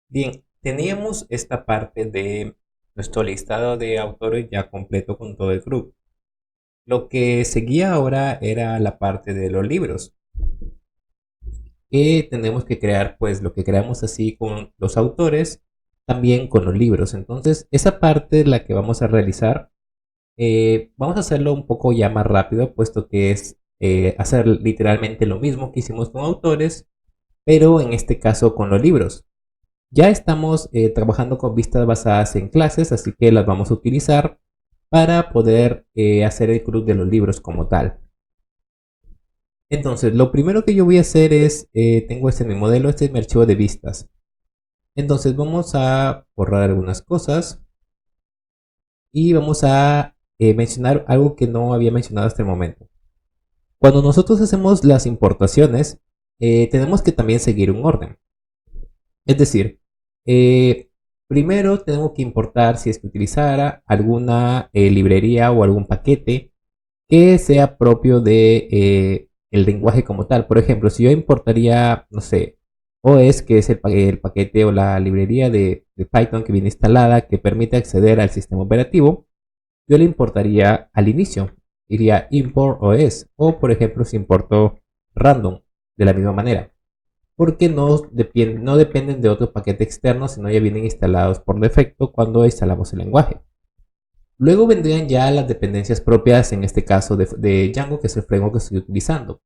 Bien, teníamos esta parte de nuestro listado de autores ya completo con todo el grupo. Lo que seguía ahora era la parte de los libros, que tenemos que crear pues lo que creamos así con los autores, también con los libros. Entonces, esa parte es la que vamos a realizar. Vamos a hacerlo un poco ya más rápido, puesto que es hacer literalmente lo mismo que hicimos con autores, pero en este caso con los libros. Ya estamos trabajando con vistas basadas en clases, así que las vamos a utilizar para poder hacer el club de los libros como tal. Entonces, lo primero que yo voy a hacer es, tengo este mi modelo, este es mi archivo de vistas. Entonces vamos a borrar algunas cosas y vamos a mencionar algo que no había mencionado hasta el momento. Cuando nosotros hacemos las importaciones, tenemos que también seguir un orden. Es decir, eh, primero tenemos que importar si es que utilizara alguna librería o algún paquete que sea propio de el lenguaje como tal. Por ejemplo, si yo importaría, no sé, OS, que es el paquete o la librería de Python que viene instalada que permite acceder al sistema operativo, yo le importaría al inicio. Iría import OS o, por ejemplo, si importo random de la misma manera porque no dependen de otro paquete externo, sino ya vienen instalados por defecto cuando instalamos el lenguaje. Luego vendrían ya las dependencias propias, en este caso de Django, que es el framework que estoy utilizando.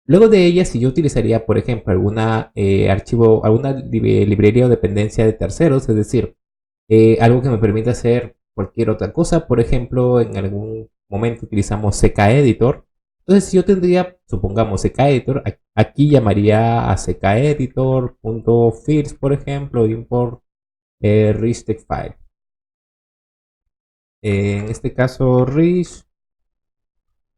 Luego de ellas, si yo utilizaría, por ejemplo, alguna librería o dependencia de terceros, es decir, algo que me permita hacer cualquier otra cosa, por ejemplo, en algún momento utilizamos CKEditor. Entonces, si yo tendría, supongamos, CKEditor, aquí llamaría a CKEditor.fields, por ejemplo, import rich text file. En este caso, rich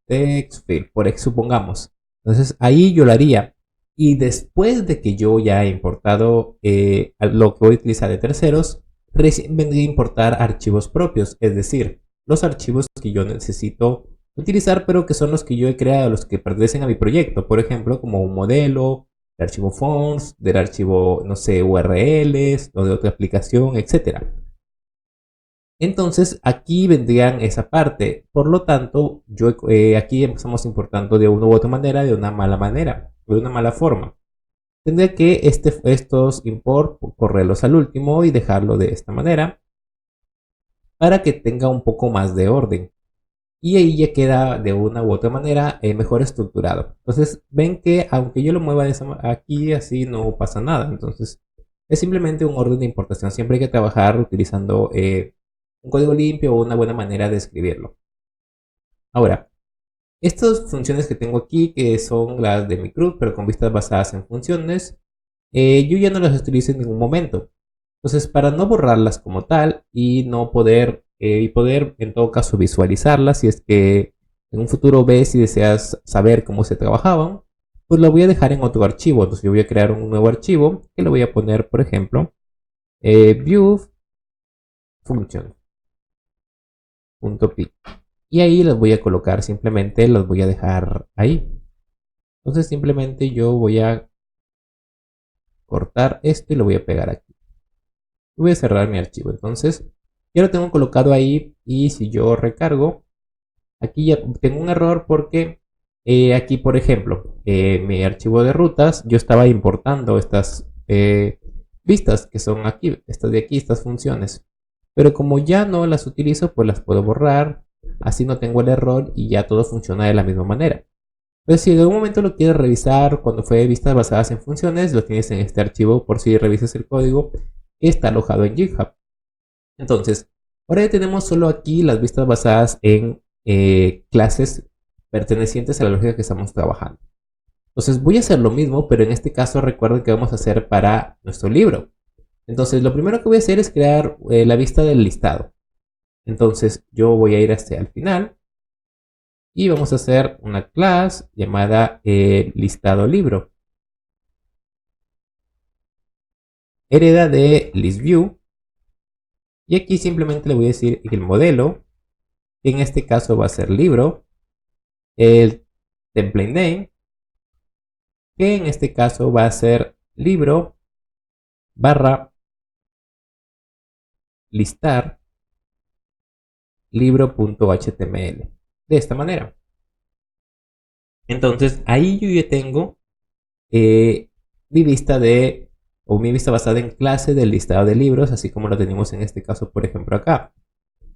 text file, supongamos. Entonces, ahí yo lo haría. Y después de que yo ya he importado lo que voy a utilizar de terceros, recién vendría a importar archivos propios, es decir, los archivos que yo necesito utilizar, pero que son los que yo he creado, los que pertenecen a mi proyecto, por ejemplo, como un modelo, el archivo fonts, del archivo, no sé, URLs, o de otra aplicación, etcétera. Entonces aquí vendrían esa parte. Por lo tanto, aquí empezamos importando de una u otra manera, de una mala manera, de una mala forma. Tendría que estos import correrlos al último y dejarlo de esta manera para que tenga un poco más de orden. Y ahí ya queda de una u otra manera mejor estructurado. Entonces ven que aunque yo lo mueva aquí así no pasa nada. Entonces es simplemente un orden de importación. Siempre hay que trabajar utilizando un código limpio o una buena manera de escribirlo. Ahora, estas funciones que tengo aquí, que son las de mi CRUD, pero con vistas basadas en funciones, yo ya no las utilizo en ningún momento. Entonces, para no borrarlas como tal y no poder, y poder en todo caso visualizarlas, si es que en un futuro ves y deseas saber cómo se trabajaban, pues lo voy a dejar en otro archivo. Entonces, yo voy a crear un nuevo archivo que le voy a poner, por ejemplo, view function.py. Y ahí las voy a colocar, simplemente las voy a dejar ahí. Entonces simplemente yo voy a cortar esto y lo voy a pegar aquí. Voy a cerrar mi archivo. Entonces ya lo tengo colocado ahí y si yo recargo, aquí ya tengo un error porque aquí por ejemplo, mi archivo de rutas, yo estaba importando estas vistas que son aquí, estas de aquí, estas funciones. Pero como ya no las utilizo, pues las puedo borrar. Así no tengo el error y ya todo funciona de la misma manera. Entonces, si en algún momento lo quieres revisar cuando fue vistas basadas en funciones, lo tienes en este archivo por si revisas el código que está alojado en GitHub. Entonces, ahora ya tenemos solo aquí las vistas basadas en clases pertenecientes a la lógica que estamos trabajando. Entonces, voy a hacer lo mismo, pero en este caso recuerden que vamos a hacer para nuestro libro. Entonces, lo primero que voy a hacer es crear la vista del listado. Entonces, yo voy a ir hasta el final y vamos a hacer una clase llamada listado libro. Hereda de listView. Y aquí simplemente le voy a decir el modelo, que en este caso va a ser libro. el template name, que en este caso va a ser libro barra listar libro.html. De esta manera. Entonces ahí yo ya tengo mi vista mi vista basada en clase del listado de libros, así como lo tenemos en este caso, por ejemplo, acá.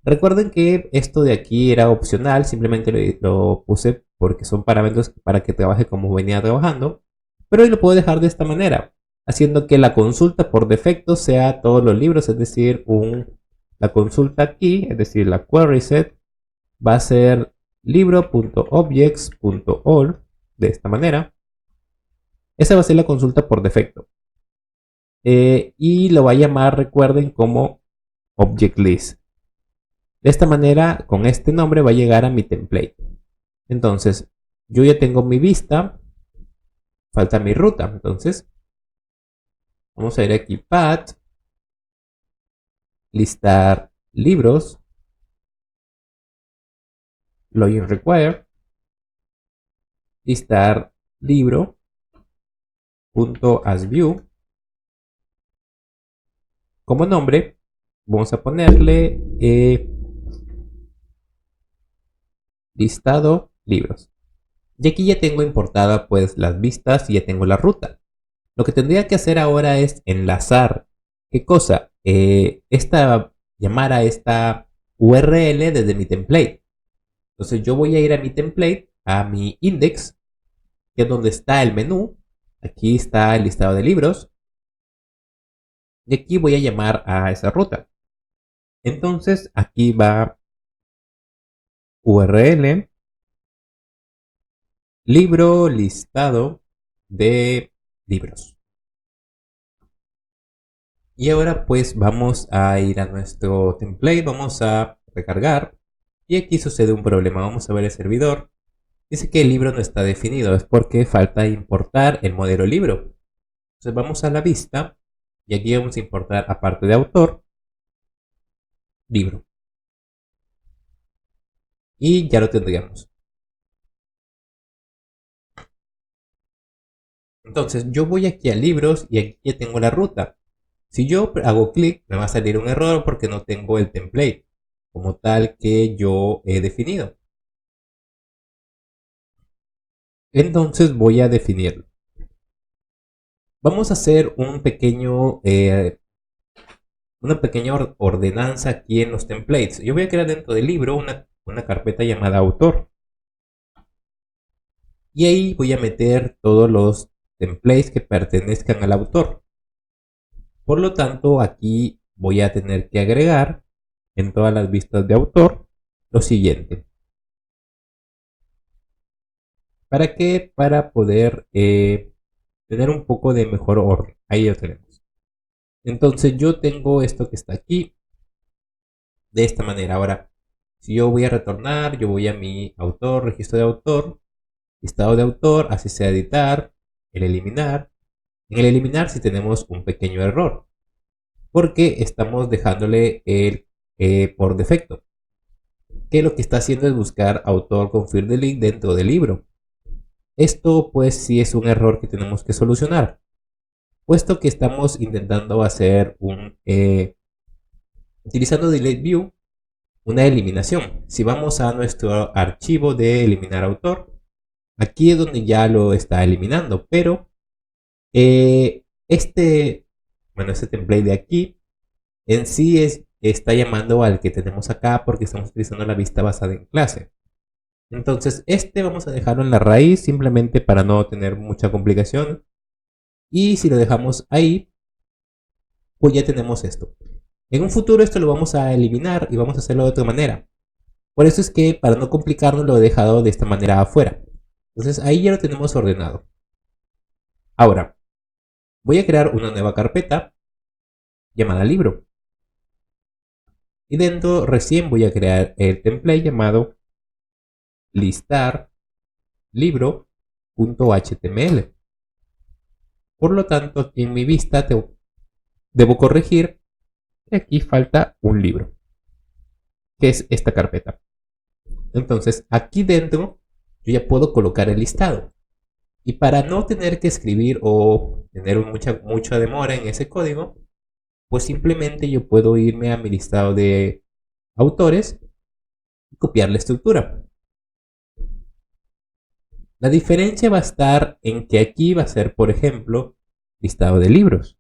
Recuerden que esto de aquí era opcional, simplemente lo puse porque son parámetros para que trabaje como venía trabajando, pero hoy lo puedo dejar de esta manera, haciendo que la consulta por defecto sea todos los libros, es decir, la consulta aquí, es decir, la query set, va a ser libro.objects.all, de esta manera. Esa va a ser la consulta por defecto. Y lo va a llamar, recuerden, como object list. De esta manera, con este nombre va a llegar a mi template. Entonces, yo ya tengo mi vista. Falta mi ruta. Entonces, vamos a ir aquí, path, listar libros, login require, listar libro.asView. Como nombre, vamos a ponerle listado libros. Y aquí ya tengo importada pues las vistas y ya tengo la ruta. Lo que tendría que hacer ahora es enlazar. ¿Qué cosa? Llamar a esta URL desde mi template. Entonces yo voy a ir a mi template, a mi index, que es donde está el menú. Aquí está el listado de libros. Y aquí voy a llamar a esa ruta. Entonces aquí va URL, libro listado de libros. Y ahora pues vamos a ir a nuestro template, vamos a recargar. Y aquí sucede un problema, vamos a ver el servidor. Dice que el libro no está definido, es porque falta importar el modelo libro. Entonces vamos a la vista y aquí vamos a importar, aparte de autor, libro. Y ya lo tendríamos. Entonces yo voy aquí a libros y aquí ya tengo la ruta. Si yo hago clic me va a salir un error porque no tengo el template como tal que yo he definido. Entonces voy a definirlo. Vamos a hacer una pequeña ordenanza aquí en los templates. Yo voy a crear dentro del libro una carpeta llamada autor. Y ahí voy a meter todos los templates que pertenezcan al autor. Por lo tanto, aquí voy a tener que agregar en todas las vistas de autor lo siguiente. ¿Para qué? Para poder tener un poco de mejor orden. Ahí lo tenemos. Entonces yo tengo esto que está aquí de esta manera. Ahora, si yo voy a retornar, yo voy a mi autor, registro de autor, listado de autor, así sea editar, el eliminar. En el eliminar si tenemos un pequeño error, porque estamos dejándole el por defecto, que lo que está haciendo es buscar autor con field de link dentro del libro. Esto pues sí es un error que tenemos que solucionar, puesto que estamos intentando hacer utilizando delete view, una eliminación. Si vamos a nuestro archivo de eliminar autor, aquí es donde ya lo está eliminando, pero este template de aquí en sí está llamando al que tenemos acá porque estamos utilizando la vista basada en clase. Entonces vamos a dejarlo en la raíz simplemente para no tener mucha complicación. Y si lo dejamos ahí, pues ya tenemos esto. En un futuro esto lo vamos a eliminar y vamos a hacerlo de otra manera. Por eso es que para no complicarnos lo he dejado de esta manera afuera. Entonces ahí ya lo tenemos ordenado. Ahora, voy a crear una nueva carpeta llamada libro. Y dentro recién voy a crear el template llamado listar libro.html. Por lo tanto, aquí en mi vista debo corregir que aquí falta un libro, que es esta carpeta. Entonces, aquí dentro yo ya puedo colocar el listado. Y para no tener que escribir o tener mucha demora en ese código, pues simplemente yo puedo irme a mi listado de autores y copiar la estructura. La diferencia va a estar en que aquí va a ser, por ejemplo, listado de libros.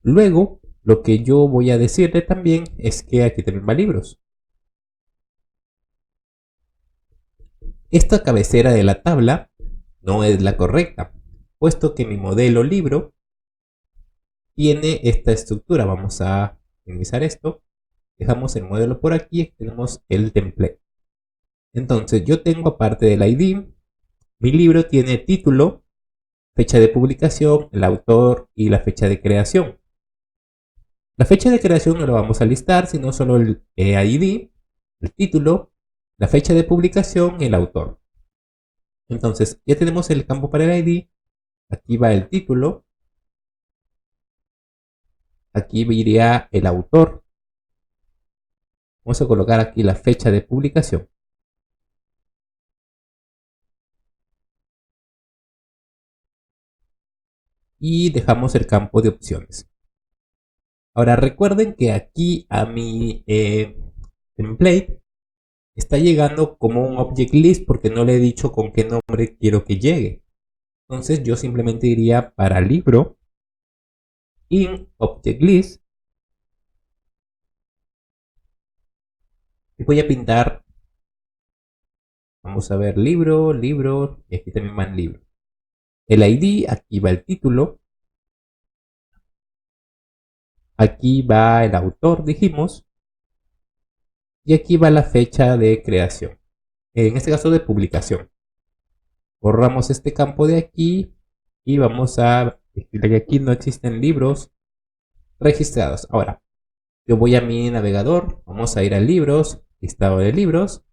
Luego, lo que yo voy a decirle también es que aquí también va libros. Esta cabecera de la tabla no es la correcta, puesto que mi modelo libro tiene esta estructura. Vamos a minimizar esto. Dejamos el modelo por aquí y tenemos el template. Entonces yo tengo, aparte del ID, mi libro tiene título, fecha de publicación, el autor y la fecha de creación. La fecha de creación no la vamos a listar, sino solo el ID, el título, la fecha de publicación y el autor. Entonces ya tenemos el campo para el ID. Aquí va el título. Aquí iría el autor. Vamos a colocar aquí la fecha de publicación. Y dejamos el campo de opciones. Ahora recuerden que aquí a mi template está llegando como un object list porque no le he dicho con qué nombre quiero que llegue. Entonces yo simplemente iría para libro, in object list, y voy a pintar, vamos a ver, libro, y aquí también va el libro. El ID, aquí va el título, aquí va el autor, dijimos, y aquí va la fecha de creación, en este caso de publicación. Borramos este campo de aquí y vamos a decirle que aquí no existen libros registrados. Ahora, yo voy a mi navegador, vamos a ir a libros, listado de libros,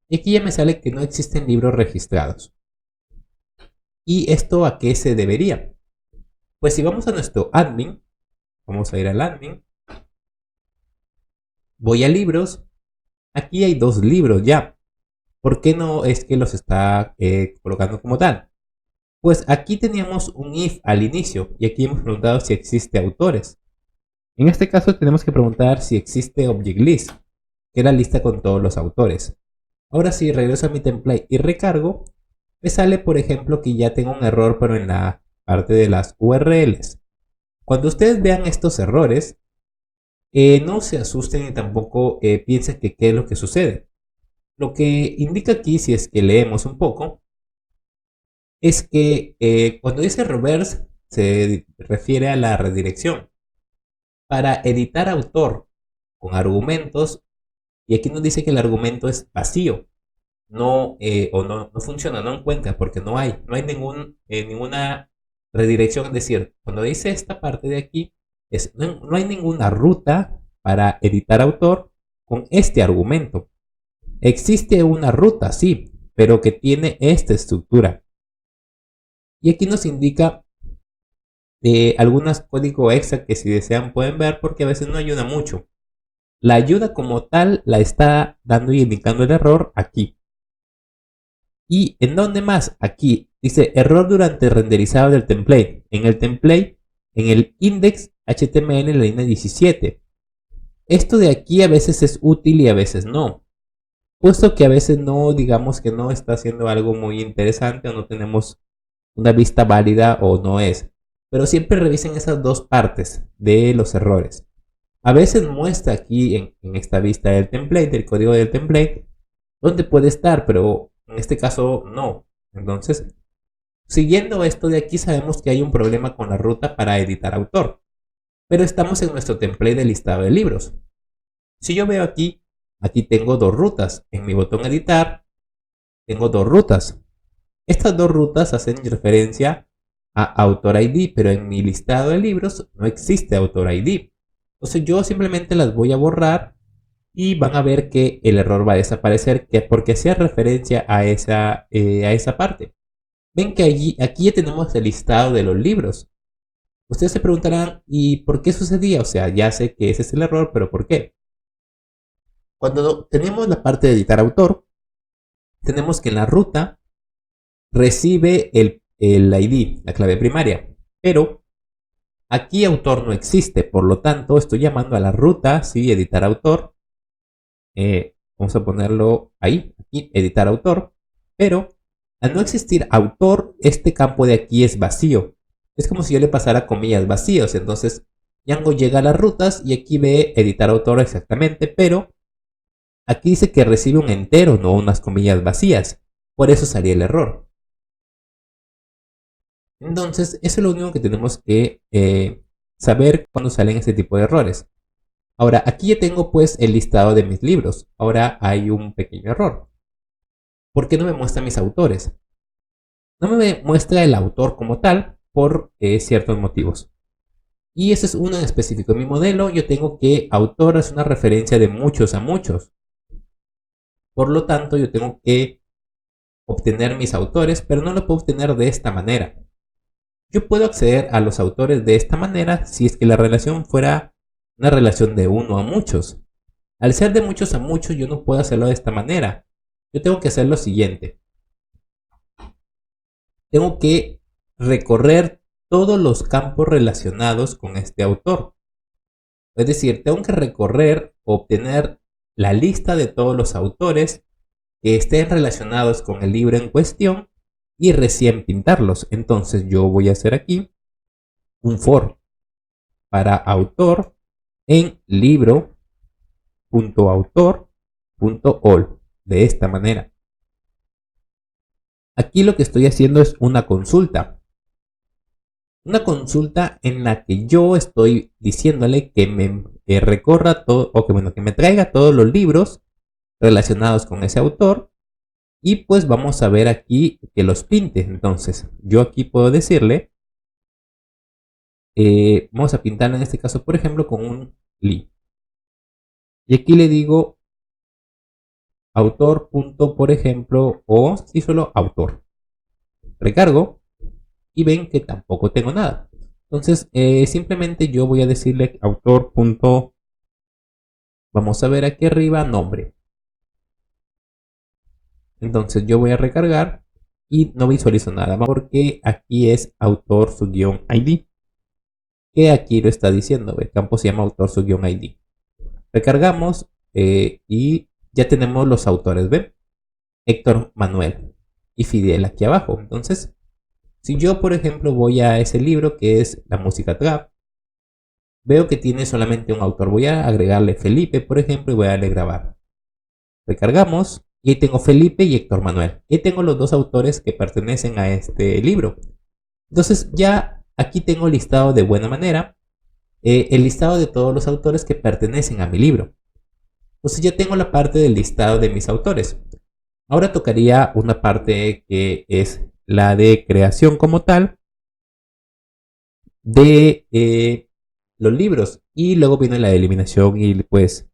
y aquí ya me sale que no existen libros registrados. ¿Y esto a qué se debería? Pues si vamos a nuestro admin, vamos a ir al admin, voy a libros, aquí hay 2 libros ya. ¿Por qué no es que los está colocando como tal? Pues aquí teníamos un if al inicio y aquí hemos preguntado si existe autores. En este caso tenemos que preguntar si existe object list, que es la lista con todos los autores. Ahora si regreso a mi template y recargo, me sale por ejemplo que ya tengo un error pero en la parte de las URLs. Cuando ustedes vean estos errores, no se asusten y tampoco piensen que qué es lo que sucede. Lo que indica aquí, si es que leemos un poco, es que cuando dice reverse se refiere a la redirección. Para editar autor con argumentos, y aquí nos dice que el argumento es vacío, no, no funciona, no encuentra, porque no hay ninguna redirección. Es decir, cuando dice esta parte de aquí, no hay ninguna ruta para editar autor con este argumento. Existe una ruta, sí, pero que tiene esta estructura. Y aquí nos indica algunos códigos extra que si desean pueden ver porque a veces no ayuda mucho. La ayuda como tal la está dando y indicando el error aquí. ¿Y en dónde más? Aquí dice error durante el renderizado del template. En el template, en el index HTML en la línea 17. Esto de aquí a veces es útil y a veces no. Puesto que a veces no, digamos que no está haciendo algo muy interesante o no tenemos una vista válida o no es. Pero siempre revisen esas dos partes de los errores. A veces muestra aquí en esta vista del template, del código del template, donde puede estar, pero en este caso no. Entonces, siguiendo esto de aquí sabemos que hay un problema con la ruta para editar autor. Pero estamos en nuestro template de listado de libros. Si yo veo aquí tengo 2 rutas. En mi botón editar tengo 2 rutas. Estas 2 rutas hacen referencia a autor ID, pero en mi listado de libros no existe autor ID. Entonces yo simplemente las voy a borrar y van a ver que el error va a desaparecer porque hacía referencia a esa parte. Ven que aquí ya tenemos el listado de los libros. Ustedes se preguntarán, ¿y por qué sucedía? O sea, ya sé que ese es el error, pero ¿por qué? Cuando tenemos la parte de editar autor, tenemos que en la ruta recibe el ID, la clave primaria, pero aquí autor no existe, por lo tanto estoy llamando a la ruta, sí, editar autor, vamos a ponerlo ahí, aquí, editar autor, pero al no existir autor, este campo de aquí es vacío, es como si yo le pasara comillas vacíos, entonces Django llega a las rutas y aquí ve editar autor exactamente, pero aquí dice que recibe un entero, no unas comillas vacías, por eso salía el error. Entonces, eso es lo único que tenemos que saber cuando salen este tipo de errores. Ahora, aquí ya tengo pues el listado de mis libros. Ahora hay un pequeño error. ¿Por qué no me muestra mis autores? No me muestra el autor como tal por ciertos motivos. Y ese es uno en específico. En mi modelo yo tengo que autor es una referencia de muchos a muchos. Por lo tanto, yo tengo que obtener mis autores, pero no lo puedo obtener de esta manera. Yo puedo acceder a los autores de esta manera si es que la relación fuera una relación de uno a muchos. Al ser de muchos a muchos, yo no puedo hacerlo de esta manera. Yo tengo que hacer lo siguiente. Tengo que recorrer todos los campos relacionados con este autor. Es decir, tengo que recorrer, obtener la lista de todos los autores que estén relacionados con el libro en cuestión y recién pintarlos. Entonces yo voy a hacer aquí un for para autor en libro.autor.all de esta manera. Aquí lo que estoy haciendo es una consulta. Una consulta en la que yo estoy diciéndole que me recorra todo, o que me traiga todos los libros relacionados con ese autor. Y pues vamos a ver aquí que los pinte. Entonces, yo aquí puedo decirle, vamos a pintarlo en este caso, por ejemplo, con un li. Y aquí le digo autor. Por ejemplo, o si solo autor. Recargo y ven que tampoco tengo nada. Entonces, simplemente yo voy a decirle autor. Vamos a ver aquí arriba nombre. Entonces yo voy a recargar y no visualizo nada más porque aquí es autor su guión ID. Que aquí lo está diciendo, el campo se llama autor su guión ID. Recargamos y ya tenemos los autores, ¿ven? Héctor Manuel y Fidel aquí abajo. Entonces, si yo por ejemplo voy a ese libro que es la música trap, veo que tiene solamente un autor. Voy a agregarle Felipe, por ejemplo, y voy a darle grabar. Recargamos y ahí tengo Felipe y Héctor Manuel. Y tengo los dos autores que pertenecen a este libro. Entonces ya aquí tengo listado de buena manera el listado de todos los autores que pertenecen a mi libro. Entonces ya tengo la parte del listado de mis autores. Ahora tocaría una parte que es la de creación como tal de los libros. Y luego viene la eliminación y pues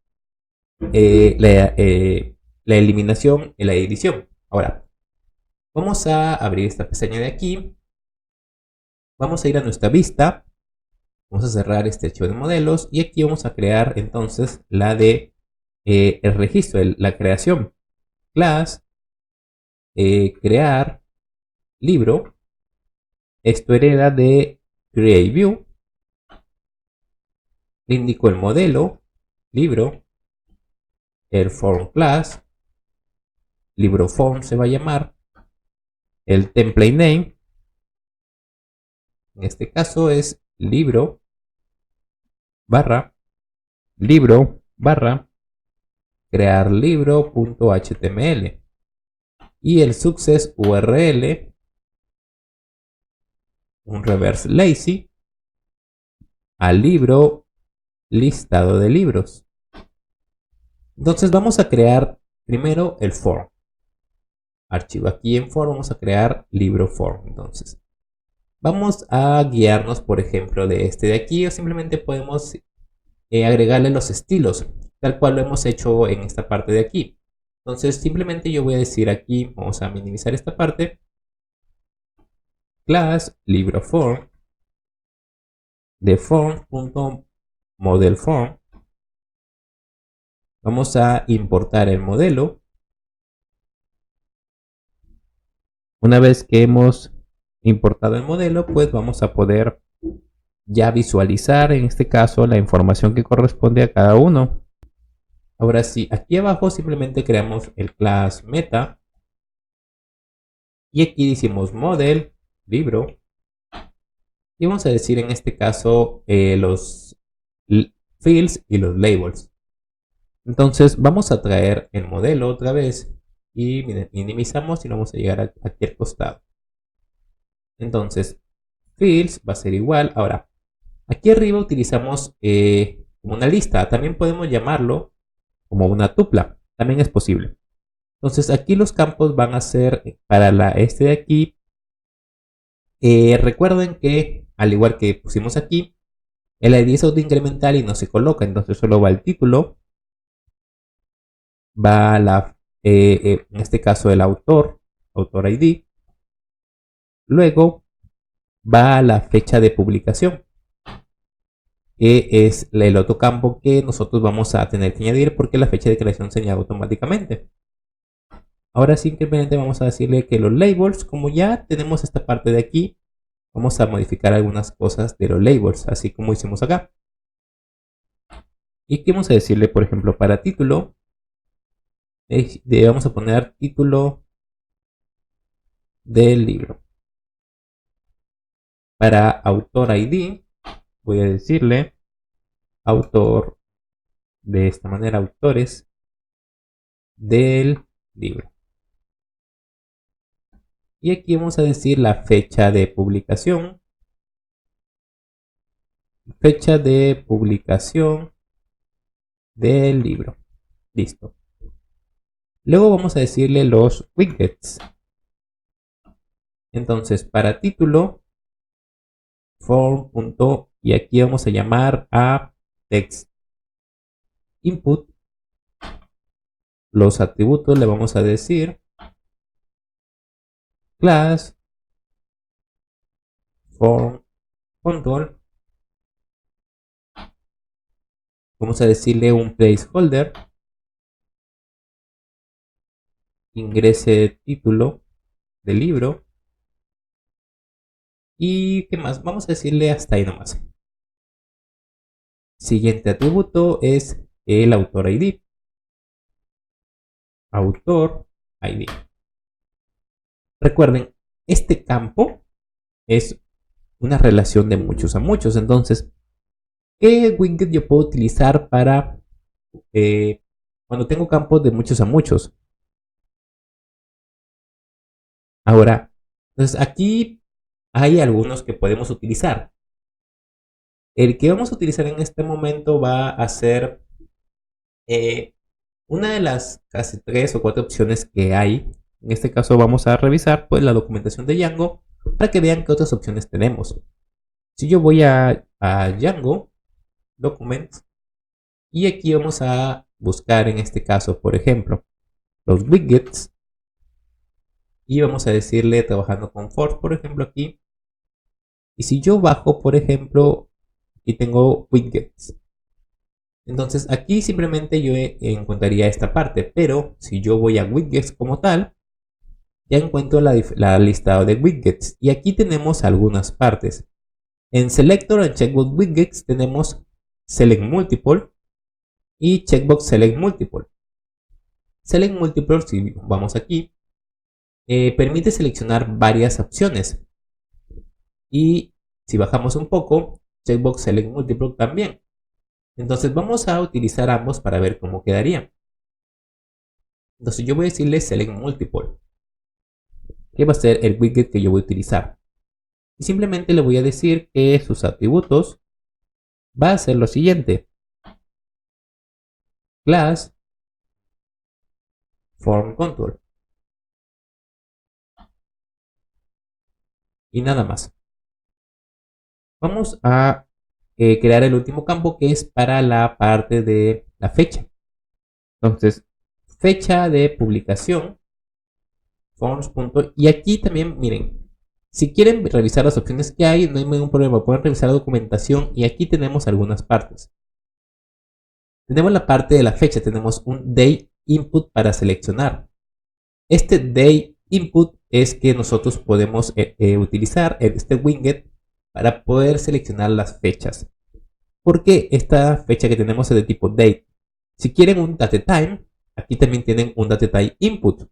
la eliminación y la edición. Ahora, vamos a abrir esta pestaña de aquí. Vamos a ir a nuestra vista. Vamos a cerrar este archivo de modelos. Y aquí vamos a crear entonces la de el registro, la creación. Class, crear, libro. Esto hereda de CreateView. Le indico el modelo, libro, el form class, libro form se va a llamar, el template name, en este caso es libro barra crear libro.html y el success URL, un reverse lazy al libro listado de libros. Entonces vamos a crear primero el form. Archivo aquí en form, vamos a crear libro form. Entonces vamos a guiarnos por ejemplo de este de aquí o simplemente podemos agregarle los estilos tal cual lo hemos hecho en esta parte de aquí. Entonces simplemente yo voy a decir aquí, vamos a minimizar esta parte, class libro form de form.modelForm. Vamos a importar el modelo Una vez que hemos importado el modelo, pues vamos a poder ya visualizar en este caso la información que corresponde a cada uno. Ahora sí, aquí abajo simplemente creamos el class meta y aquí decimos model, libro, y vamos a decir en este caso los fields y los labels. Entonces vamos a traer el modelo otra vez y minimizamos y vamos a llegar aquí al costado. Entonces fields va a ser igual. Ahora aquí arriba utilizamos como una lista. También podemos llamarlo como una tupla. También es posible. Entonces aquí los campos van a ser para este de aquí. Recuerden que al igual que pusimos aquí, el ID es autoincremental y no se coloca. Entonces solo va el título. Va en este caso el autor ID. Luego va la fecha de publicación, que es el otro campo que nosotros vamos a tener que añadir porque la fecha de creación se añade automáticamente. Ahora simplemente vamos a decirle que los labels, como ya tenemos esta parte de aquí, vamos a modificar algunas cosas de los labels, así como hicimos acá. Y que vamos a decirle, por ejemplo, para título, vamos a poner título del libro. Para autor ID, voy a decirle autor, de esta manera, autores del libro. Y aquí vamos a decir la fecha de publicación. Fecha de publicación del libro. Listo. Luego vamos a decirle los widgets. Entonces, para título, form. Y aquí vamos a llamar a text input. Los atributos le vamos a decir class form control. Vamos a decirle un placeholder. Ingrese título del libro. ¿Y qué más? Vamos a decirle hasta ahí nomás. Siguiente atributo es el autor ID. Autor ID. Recuerden, este campo es una relación de muchos a muchos. Entonces, ¿qué widget yo puedo utilizar para cuando tengo campos de muchos a muchos? Ahora, entonces aquí hay algunos que podemos utilizar. El que vamos a utilizar en este momento va a ser una de las casi 3 o 4 opciones que hay. En este caso vamos a revisar pues la documentación de Django para que vean qué otras opciones tenemos. Si yo voy a Django, Documents, y aquí vamos a buscar en este caso, por ejemplo, los widgets, y vamos a decirle trabajando con force, por ejemplo, aquí. Y si yo bajo, por ejemplo, aquí tengo widgets. Entonces aquí simplemente yo encontraría esta parte, pero si yo voy a widgets como tal, ya encuentro la lista de widgets. Y aquí tenemos algunas partes. En Selector and Checkbox Widgets tenemos Select Multiple y Checkbox Select Multiple. Select Multiple, si vamos aquí, permite seleccionar varias opciones. Y si bajamos un poco, Checkbox Select Multiple también. Entonces vamos a utilizar ambos para ver cómo quedaría. Entonces yo voy a decirle Select Multiple, que va a ser el widget que yo voy a utilizar. Y simplemente le voy a decir que sus atributos va a ser lo siguiente. Class form control. Y nada más. Vamos a crear el último campo que es para la parte de la fecha. Entonces, fecha de publicación. Forms. Y aquí también, miren, si quieren revisar las opciones que hay, no hay ningún problema. Pueden revisar la documentación y aquí tenemos algunas partes. Tenemos la parte de la fecha. Tenemos un day input para seleccionar. Este day input es que nosotros podemos utilizar este widget para poder seleccionar las fechas. Porque esta fecha que tenemos es de tipo date. Si quieren un datetime, aquí también tienen un datetime input.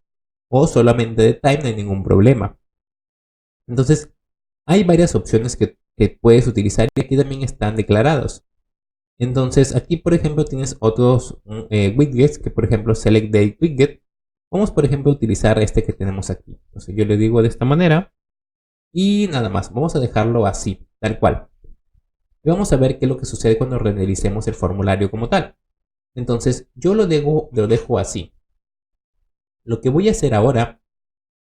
O solamente de time, no hay ningún problema. Entonces, hay varias opciones que puedes utilizar y aquí también están declarados. Entonces, aquí por ejemplo tienes otros widgets que por ejemplo select date widget. Vamos por ejemplo a utilizar este que tenemos aquí. Entonces yo le digo de esta manera y nada más. Vamos a dejarlo así, tal cual. Y vamos a ver qué es lo que sucede cuando rendericemos el formulario como tal. Entonces yo lo dejo así. Lo que voy a hacer ahora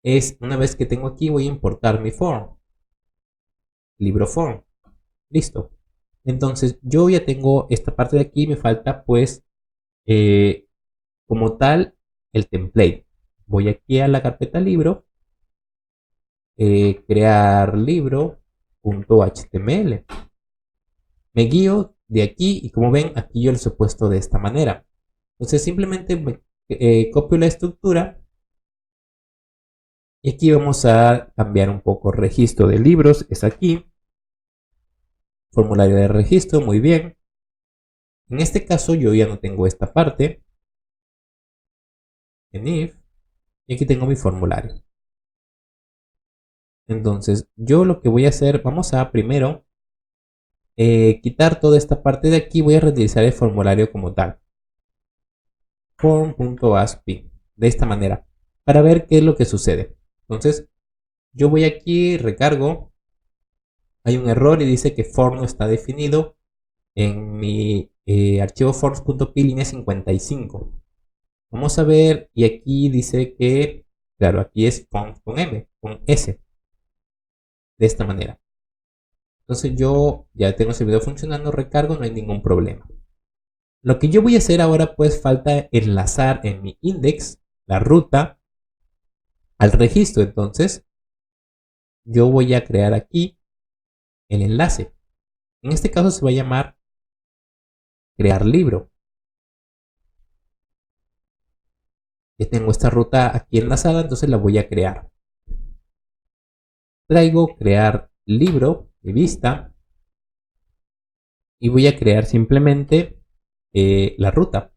es, una vez que tengo aquí, voy a importar mi form. Libro form. Listo. Entonces yo ya tengo esta parte de aquí. Me falta pues como tal el template. Voy aquí a la carpeta libro. Crear libro.html. Me guío de aquí y como ven aquí yo les he puesto de esta manera. Entonces simplemente copio la estructura y aquí vamos a cambiar un poco. Registro de libros es aquí. Formulario de registro, muy bien. En este caso yo ya no tengo esta parte. En if. Y aquí tengo mi formulario. Entonces yo lo que voy a hacer, vamos a primero quitar toda esta parte de aquí. Voy a reutilizar el formulario como tal. Form.asp. De esta manera. Para ver qué es lo que sucede. Entonces yo voy aquí, recargo. Hay un error y dice que form no está definido en mi archivo forms.py línea 55. Vamos a ver, y aquí dice que, claro, aquí es forms con M, con S, de esta manera. Entonces yo ya tengo el servidor funcionando, recargo, no hay ningún problema. Lo que yo voy a hacer ahora, pues falta enlazar en mi index la ruta al registro. Entonces yo voy a crear aquí el enlace. En este caso se va a llamar crear libro. Ya tengo esta ruta aquí enlazada, entonces la voy a crear. Traigo crear libro de vista y voy a crear simplemente la ruta.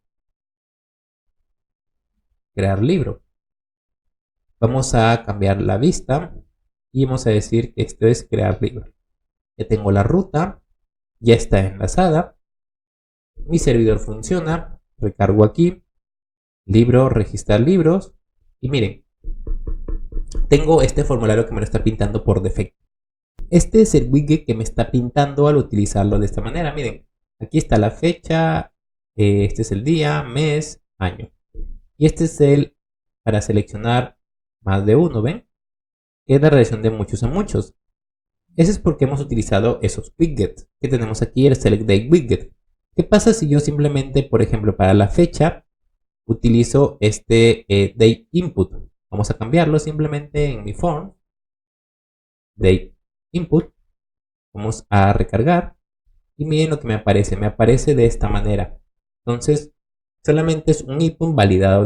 Crear libro. Vamos a cambiar la vista y vamos a decir que esto es crear libro. Ya tengo la ruta, ya está enlazada. Mi servidor funciona. Recargo aquí. Libro, registrar libros. Y miren, tengo este formulario que me lo está pintando por defecto. Este es el widget que me está pintando al utilizarlo de esta manera. Miren, aquí está la fecha, este es el día, mes, año. Y este es el para seleccionar más de uno, ¿ven? Es la relación de muchos a muchos. Ese es porque hemos utilizado esos widgets que tenemos aquí, el select date widget. ¿Qué pasa si yo simplemente, por ejemplo, para la fecha, utilizo este date input? Vamos a cambiarlo simplemente en mi form. Date input. Vamos a recargar. Y miren lo que me aparece de esta manera. Entonces, solamente es un input validado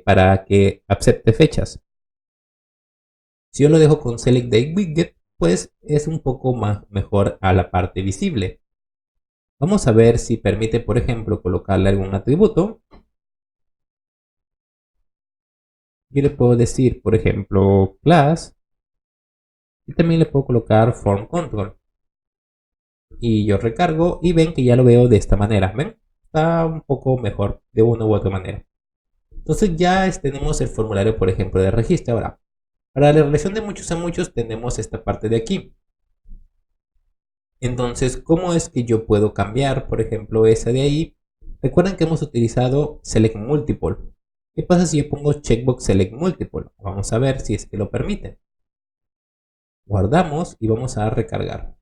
para que acepte fechas. Si yo lo dejo con select date widget, pues es un poco mejor a la parte visible. Vamos a ver si permite, por ejemplo, colocarle algún atributo. Yo le puedo decir, por ejemplo, class. Y también le puedo colocar form control. Y yo recargo y ven que ya lo veo de esta manera. ¿Ven? Está un poco mejor de una u otra manera. Entonces ya tenemos el formulario, por ejemplo, de registro. Ahora, para la relación de muchos a muchos tenemos esta parte de aquí. Entonces, ¿cómo es que yo puedo cambiar, por ejemplo, esa de ahí? Recuerden que hemos utilizado Select Multiple. ¿Qué pasa si yo pongo Checkbox Select Multiple? Vamos a ver si es que lo permite. Guardamos y vamos a recargar.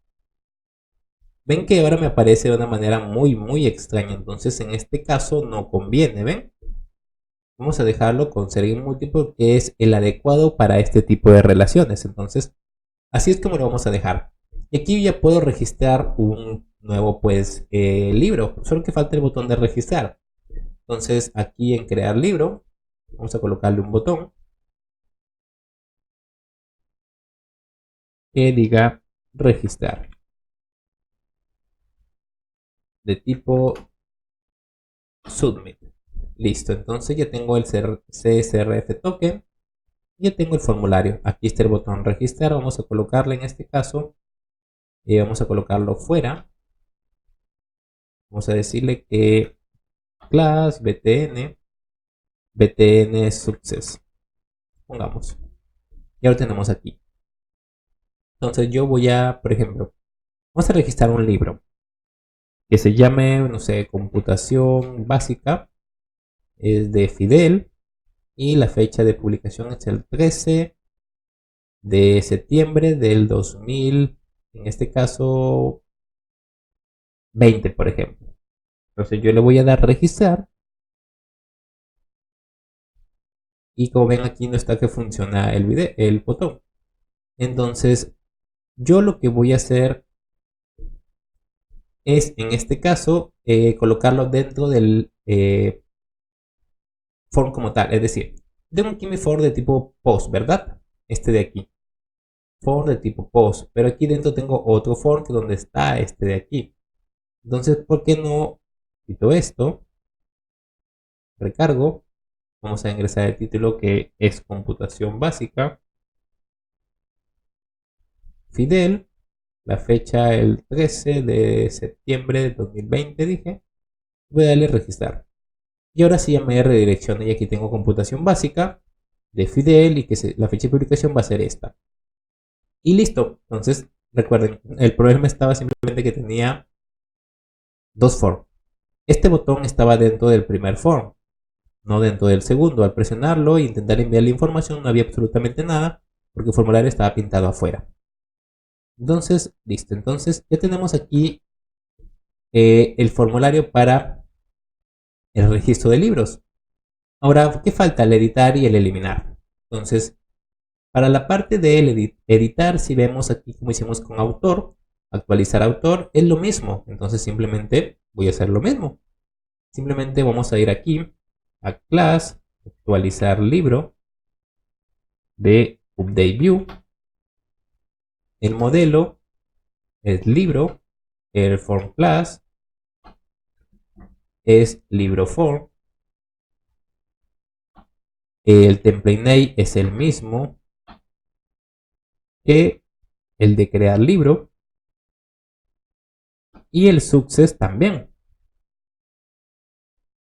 Ven que ahora me aparece de una manera muy extraña. Entonces, en este caso no conviene, ¿ven? Vamos a dejarlo con Select Multiple, que es el adecuado para este tipo de relaciones. Entonces, así es como lo vamos a dejar. Y aquí ya puedo registrar un nuevo pues libro. Solo que falta el botón de registrar. Entonces aquí en crear libro vamos a colocarle un botón. que diga registrar de tipo submit. Listo, entonces ya tengo el CSRF token, ya tengo el formulario. Aquí está el botón registrar. Vamos a colocarle en este caso, vamos a colocarlo fuera. Vamos a decirle que class btn success, pongamos, ya lo tenemos aquí. Entonces yo voy a, por ejemplo, vamos a registrar un libro que se llame, no sé, computación básica, es de Fidel y la fecha de publicación es el 13 de septiembre del 2000, en este caso 20, por ejemplo. Entonces yo le voy a dar registrar y como ven aquí no está que funciona el botón. Entonces yo lo que voy a hacer es, en este caso, colocarlo dentro del form como tal. Es decir, tengo aquí mi form de tipo post, ¿verdad? Este de aquí. Form de tipo post. Pero aquí dentro tengo otro form que donde está este de aquí. Entonces, ¿por qué no quito esto? Recargo. Vamos a ingresar el título que es computación básica. Fidel. La fecha el 13 de septiembre de 2020 dije. Voy a darle registrar. Y ahora sí ya me redirecciona y aquí tengo computación básica de Fidel y que la fecha de publicación va a ser esta. Y listo. Entonces, recuerden, el problema estaba simplemente que tenía dos forms. Este botón estaba dentro del primer form, no dentro del segundo. Al presionarlo e intentar enviar la información no había absolutamente nada porque el formulario estaba pintado afuera. Entonces, listo. Entonces ya tenemos aquí el formulario para el registro de libros. Ahora, ¿qué falta? El editar y el eliminar. Entonces, para la parte de editar, si vemos aquí como hicimos con autor, actualizar autor, es lo mismo. Entonces simplemente voy a hacer lo mismo. Simplemente vamos a ir aquí a class, actualizar libro de update view. El modelo es libro, el form class es libro form. El template name es el mismo que el de crear libro. Y el success también.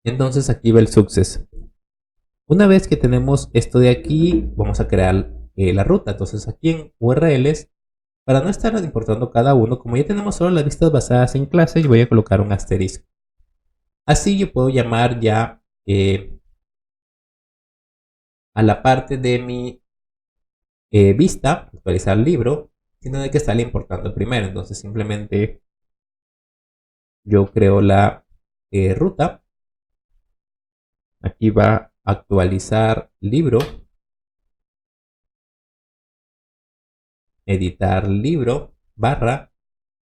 Entonces aquí va el success. Una vez que tenemos esto de aquí, vamos a crear la ruta. Entonces aquí en URLs, para no estar importando cada uno, como ya tenemos solo las vistas basadas en clases, voy a colocar un asterisco. Así yo puedo llamar ya a la parte de mi vista, actualizar libro, sin tener que estarle importando primero. Entonces simplemente yo creo la ruta. Aquí va a actualizar libro, editar libro, barra,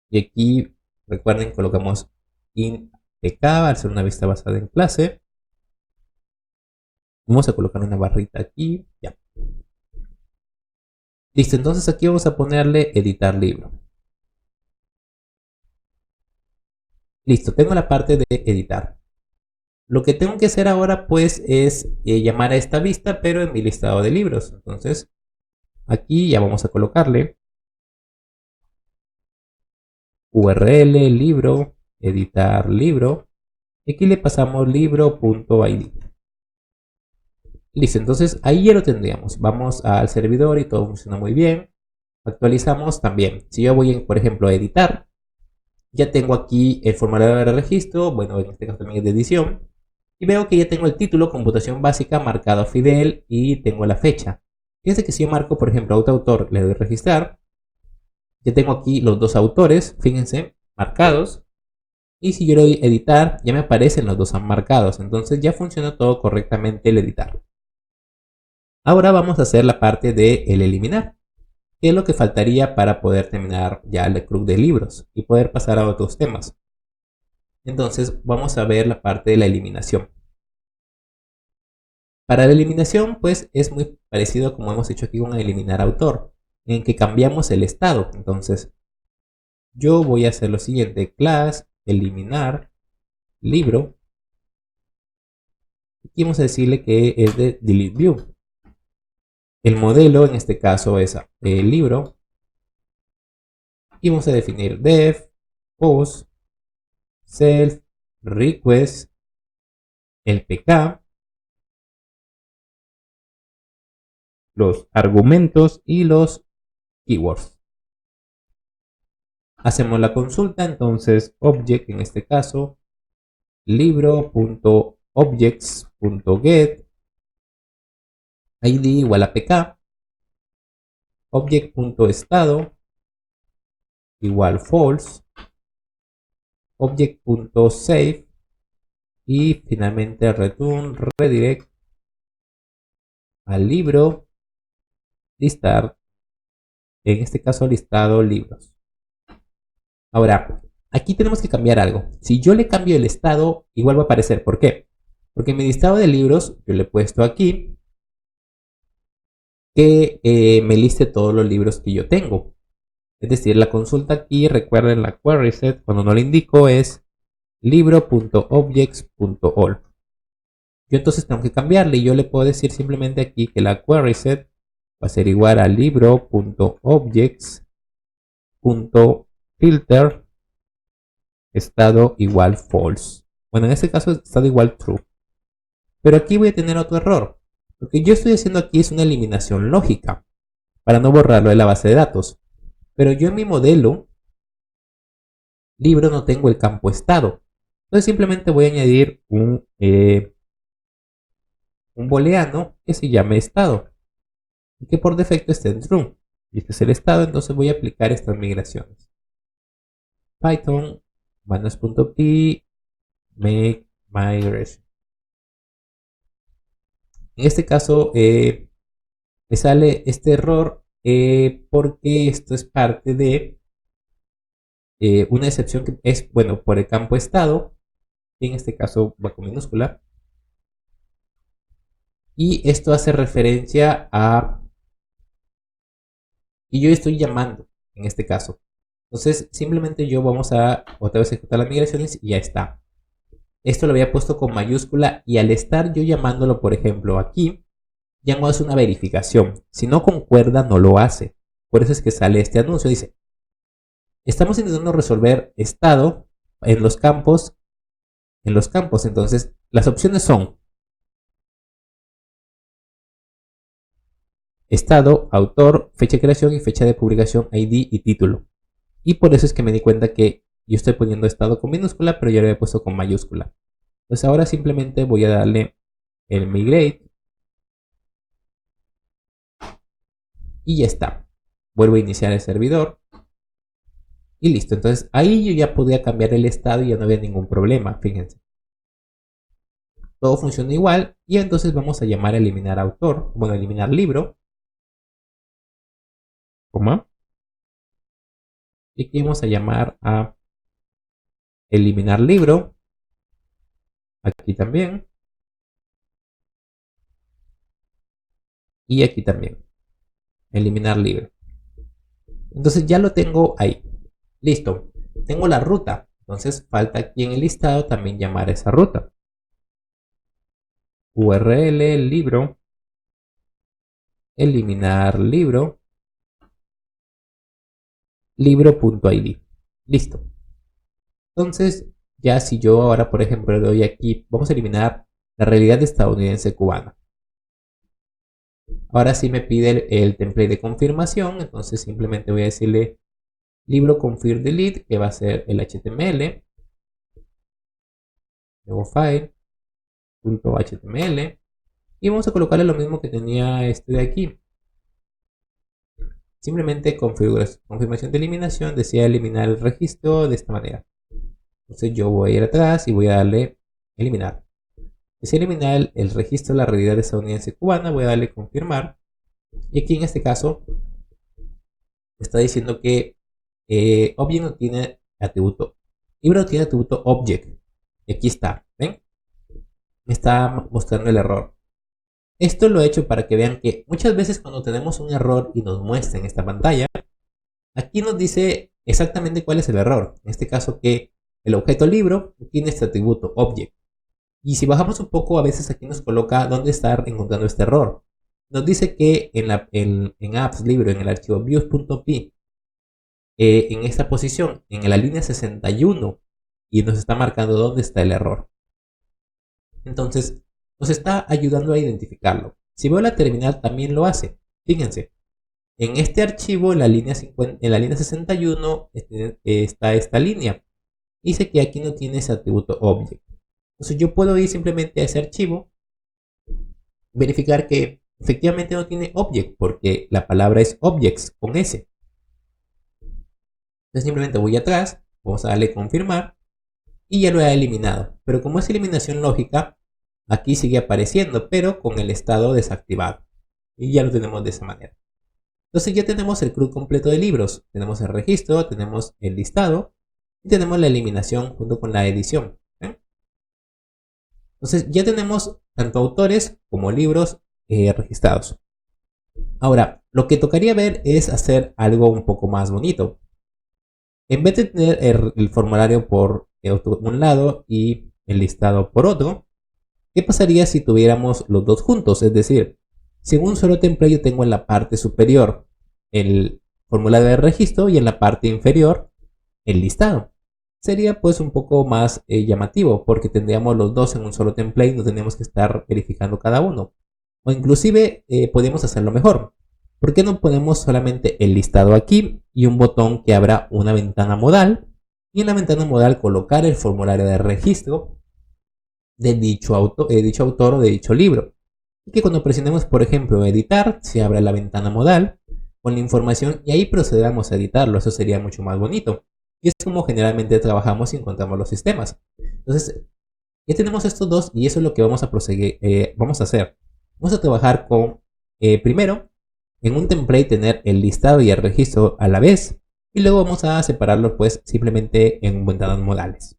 y aquí recuerden colocamos INTK al ser una vista basada en clase. Vamos a colocar una barrita aquí, ya. Listo, entonces aquí vamos a ponerle editar libro. Listo, tengo la parte de editar. Lo que tengo que hacer ahora pues es llamar a esta vista pero en mi listado de libros. Entonces aquí ya vamos a colocarle URL, libro, editar libro. Y aquí le pasamos libro.id. Listo, entonces ahí ya lo tendríamos. Vamos al servidor y todo funciona muy bien. Actualizamos también. Si yo voy, por ejemplo, a editar, ya tengo aquí el formulario de registro. Bueno, en este caso también es de edición. Y veo que ya tengo el título, computación básica, marcado Fidel y tengo la fecha. Fíjense que si yo marco, por ejemplo, autor, le doy registrar. Ya tengo aquí los dos autores, fíjense, marcados. Y si yo le doy editar, ya me aparecen los dos marcados. Entonces ya funciona todo correctamente el editar. Ahora vamos a hacer la parte de el eliminar, que es lo que faltaría para poder terminar ya el club de libros y poder pasar a otros temas. Entonces vamos a ver la parte de la eliminación. Para la eliminación pues es muy parecido como hemos hecho aquí con eliminar autor. en que cambiamos el estado. Entonces, yo voy a hacer lo siguiente: class, eliminar, libro. Aquí vamos a decirle que es de delete view. El modelo en este caso es el libro. Y vamos a definir def, post, self, request, el pk, los argumentos y los keywords. Hacemos la consulta, entonces object, en este caso, libro.objects.get, id igual a pk, object.estado igual false, object.save y finalmente return redirect al libro listar, en este caso listado libros. Ahora, aquí tenemos que cambiar algo. Si yo le cambio el estado, igual va a aparecer. ¿Por qué? Porque en mi listado de libros, yo le he puesto aquí que me liste todos los libros que yo tengo. Es decir, la consulta aquí, recuerden la query set, cuando no le indico es libro.objects.all. Yo entonces tengo que cambiarle y yo le puedo decir simplemente aquí que la query set va a ser igual a libro.objects.filter estado igual false. Bueno, en este caso estado igual true. Pero aquí voy a tener otro error. Lo que yo estoy haciendo aquí es una eliminación lógica para no borrarlo de la base de datos. Pero yo en mi modelo libro no tengo el campo estado. Entonces simplemente voy a añadir un booleano que se llame estado y que por defecto esté en true. Y este es el estado, entonces voy a aplicar estas migraciones. Python -.py make migration. En este caso me sale este error porque esto es parte de una excepción que es, bueno, por el campo estado, y en este caso va con minúscula. Y esto hace referencia a... Y yo estoy llamando, en este caso. Entonces, simplemente yo vamos a otra vez ejecutar las migraciones y ya está. Esto lo había puesto con mayúscula y al estar yo llamándolo, por ejemplo, aquí, ya no hace una verificación. Si no concuerda, no lo hace. Por eso es que sale este anuncio. Dice, estamos intentando resolver estado en los campos. Entonces, las opciones son estado, autor, fecha de creación y fecha de publicación, ID y título. Y por eso es que me di cuenta que yo estoy poniendo estado con minúscula, pero yo lo había puesto con mayúscula. Entonces ahora simplemente voy a darle el migrate. Y ya está. Vuelvo a iniciar el servidor. Y listo. Entonces ahí yo ya podía cambiar el estado y ya no había ningún problema. Fíjense. Todo funciona igual. Y entonces vamos a llamar a eliminar autor. Bueno, eliminar libro. Coma. Y aquí vamos a llamar a eliminar libro. Aquí también. Y aquí también. Eliminar libro. Entonces ya lo tengo ahí. Listo. Tengo la ruta. Entonces falta aquí en el listado también llamar a esa ruta. URL libro. Eliminar libro. Libro.id. Listo. Entonces, ya si yo ahora, por ejemplo, le doy aquí, vamos a eliminar la realidad estadounidense cubana. Ahora sí me pide el template de confirmación, entonces simplemente voy a decirle libro confirm delete, que va a ser el HTML, nuevo file, .html, y vamos a colocarle lo mismo que tenía este de aquí. Simplemente confirmación de eliminación, decía eliminar el registro de esta manera. Entonces yo voy a ir atrás y voy a darle eliminar. Si eliminar el registro de la realidad estadounidense cubana, voy a darle confirmar. Y aquí en este caso está diciendo que Object no tiene atributo. Libro tiene atributo Object. Y aquí está. ¿Ven? Me está mostrando el error. Esto lo he hecho para que vean que muchas veces cuando tenemos un error y nos muestra en esta pantalla, aquí nos dice exactamente cuál es el error. En este caso que el objeto libro tiene este atributo object. Y si bajamos un poco, a veces aquí nos coloca dónde está encontrando este error. Nos dice que en apps libro, en el archivo views.py, en esta posición, en la línea 61, y nos está marcando dónde está el error. Entonces, nos está ayudando a identificarlo. Si veo la terminal, también lo hace. Fíjense, en este archivo, en la línea 61, está esta línea. Dice que aquí no tiene ese atributo object. Entonces yo puedo ir simplemente a ese archivo, verificar que efectivamente no tiene object, porque la palabra es objects con S. Entonces simplemente voy atrás, vamos a darle confirmar y ya lo he eliminado. Pero como es eliminación lógica, aquí sigue apareciendo, pero con el estado desactivado. Y ya lo tenemos de esa manera. Entonces ya tenemos el CRUD completo de libros. Tenemos el registro, tenemos el listado y tenemos la eliminación junto con la edición. Entonces ya tenemos tanto autores como libros registrados. Ahora, lo que tocaría ver es hacer algo un poco más bonito. En vez de tener el formulario por un lado y el listado por otro, ¿qué pasaría si tuviéramos los dos juntos? Es decir, si en un solo template yo tengo en la parte superior el formulario de registro y en la parte inferior el listado. Sería pues un poco más llamativo porque tendríamos los dos en un solo template y no tenemos que estar verificando cada uno. O inclusive podemos hacerlo mejor. ¿Por qué no ponemos solamente el listado aquí y un botón que abra una ventana modal? Y en la ventana modal colocar el formulario de registro de dicho autor o de dicho libro. Y que cuando presionemos, por ejemplo, editar, se abra la ventana modal con la información y ahí procedamos a editarlo. Eso sería mucho más bonito. Y es como generalmente trabajamos y encontramos los sistemas. Entonces, ya tenemos estos dos y eso es lo que vamos a proseguir, vamos a hacer. Vamos a trabajar con, primero, en un template tener el listado y el registro a la vez. Y luego vamos a separarlo pues simplemente en ventanas modales.